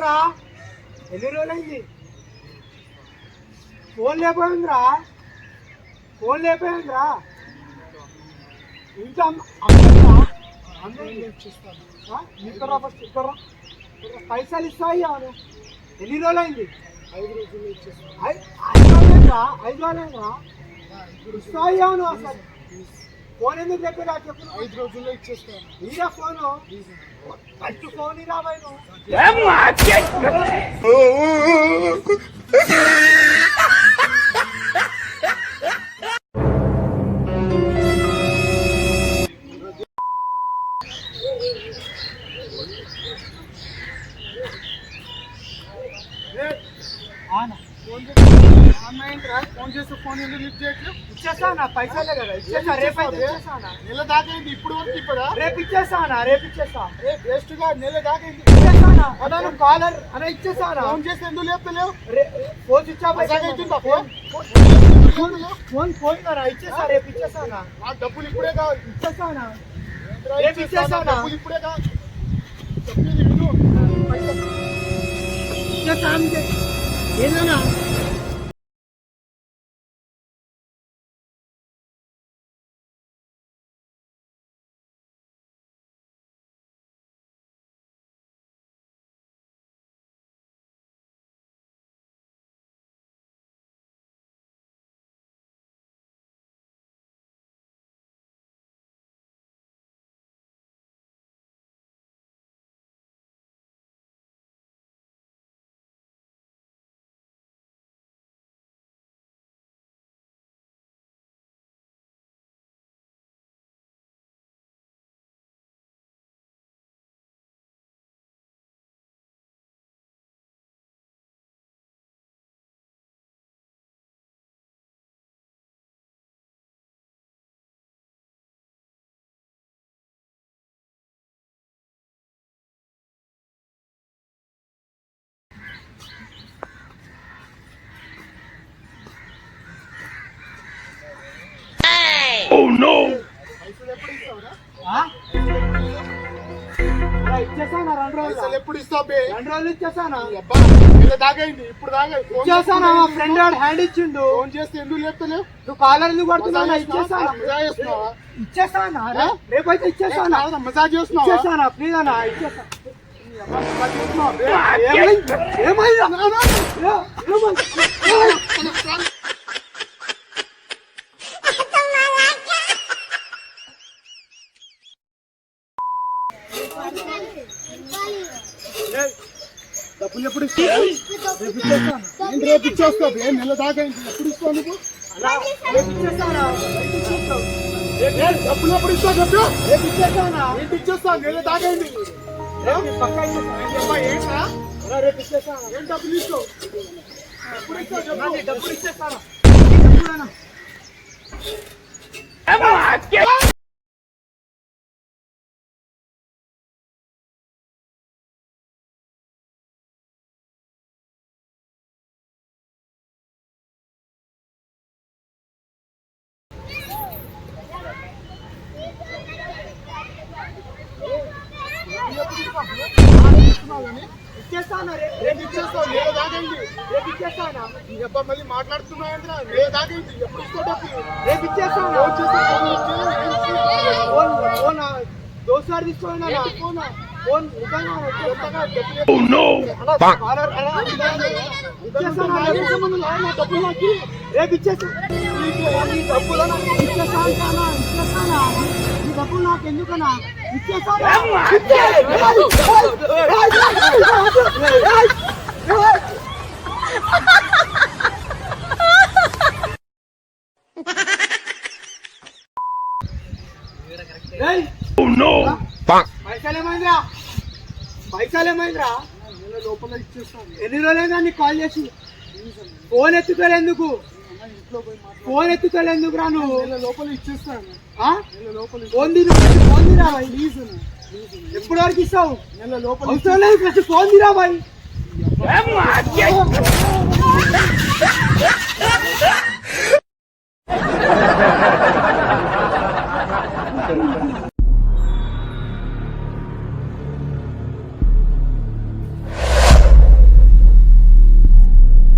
ఎక్కడ్రా? ఎన్ని రోజులైంది? ఫోన్ లేకపోయిందిరా. ఇంకా ఇక్కడ ఫస్ట్ ఇక్కడ పైసలు ఇస్తాయి అవును. ఎన్ని రోజులైంది? 5 రోజుల్లో ఇచ్చేస్తాను. 5 రోజులైందిరా ఇస్తాయి అవును. అసలు ఫోన్ ఎందుకు చెప్పిరా చెప్పు. 5 రోజుల్లో ఇచ్చేస్తాను. ఇరా ఫోను ఫస్ట్ ఫోన్ ఇరా బయట. ఫోన్ చేస్తే ఫోన్ ఎందుకు లిఫ్ట్ చేయట్లేదు? ఇచ్చేస్తానా పైసలే కదా. ఇచ్చేస్తా రేపు ఇచ్చేస్తానా. నెల దాకైంది ఇప్పుడు వరకు ఇప్పుడా? రేపు ఇచ్చేస్తానా. రేపు ఇచ్చేస్తా. వేస్ట్ గా నెల దాకైంది ఇచ్చేస్తానా. అన్న కాలర్ అన్న ఇచ్చేస్తానా. ఫోన్ చేస్తే ఎందుకు లేపుతలేవు? ఫోన్ స్విచ్ ఆఫ్ అవుతుందా? ఫోన్ పోయిందా? ఇచ్చేస్తా రేపు ఇచ్చేస్తానా. నాకు డబ్బులు ఇప్పుడే కావాలి. ఇచ్చేస్తానా రేపు ఇచ్చేస్తానా. డబ్బులు ఇప్పుడే కావాలి. చెప్పింది విను. ఇచ్చేస్తా ఏదన్నా. Oh no! ఇచ్చేసానా 2 రోజులు. ఎప్పుడు ఇస్తావు? 2 రోజులు ఇచ్చేసానా. నెల దాకైంది ఇప్పుడు దాకా ఇచ్చేసానా. మా ఫ్రెండ్ వాడు హ్యాండ్ ఇచ్చిండు. ఫోన్ చేస్తే ఎందుకు లేపుతలేవు? నువ్వు కాలర్ ఎందుకు పడుతున్నా. ఇచ్చేసానా. రేపైతే ఇచ్చేసానా. మసాజ్ చేస్తున్నావా? ఇచ్చేసానా ప్లీజ్ అన్నా. ఇచ్చేసా. డబ్బులు ఎప్పుడు ఇస్తావు? రేపు ఇచ్చేస్తావు. నెల దాకైంది ఎప్పుడు ఇస్తావు నువ్వు? డబ్బులు ఎప్పుడు ఇస్తావు చెప్పు. రేపు ఇచ్చేసానా. రేపు ఇచ్చేస్తావు. నెల దాకైంది. ఏంటా రేపు ఇచ్చేసానా. ఏం డబ్బులు ఇస్తావు? ఎప్పుడు ఇస్తావు చెప్పు. డబ్బులు ఇచ్చేసానా. ఇచ్చేస్తానా. రేపు ఇచ్చేస్తావు. నెల దాకైంది. రేపు ఇచ్చేస్తానా. ఈ అబ్బా మళ్ళీ మాట్లాడుతున్నావు. నెల దాకైంది ఎప్పుడు ఇస్తావు డబ్బులు? రేపు ఇచ్చేస్తానా. ఫోన్ దోసారి తీసుకోండి. Phone Oh no! రేపు ఇచ్చేస్తాను. ఈ డబ్బులు నాకు ఎందుకన్నా. ఇచ్చేస్తాను. Oh no! పైసలేమైందిరా. లోపల ఇచ్చేస్తాను. ఎన్ని రోజులైందా నీకు కాల్ చేసి. ఫోన్ ఎత్తుకోలేందుకు. ఫోన్ ఎత్తుకోలేందుకు రా నువ్వు. లోపల ఇచ్చేస్తాను. ఫోన్ తీరా బాయ్. ఎప్పటి వరకు ఇస్తావు? నెల లోపల అవసరం లేదు. ఫస్ట్ ఫోన్ తీరా బాయ్.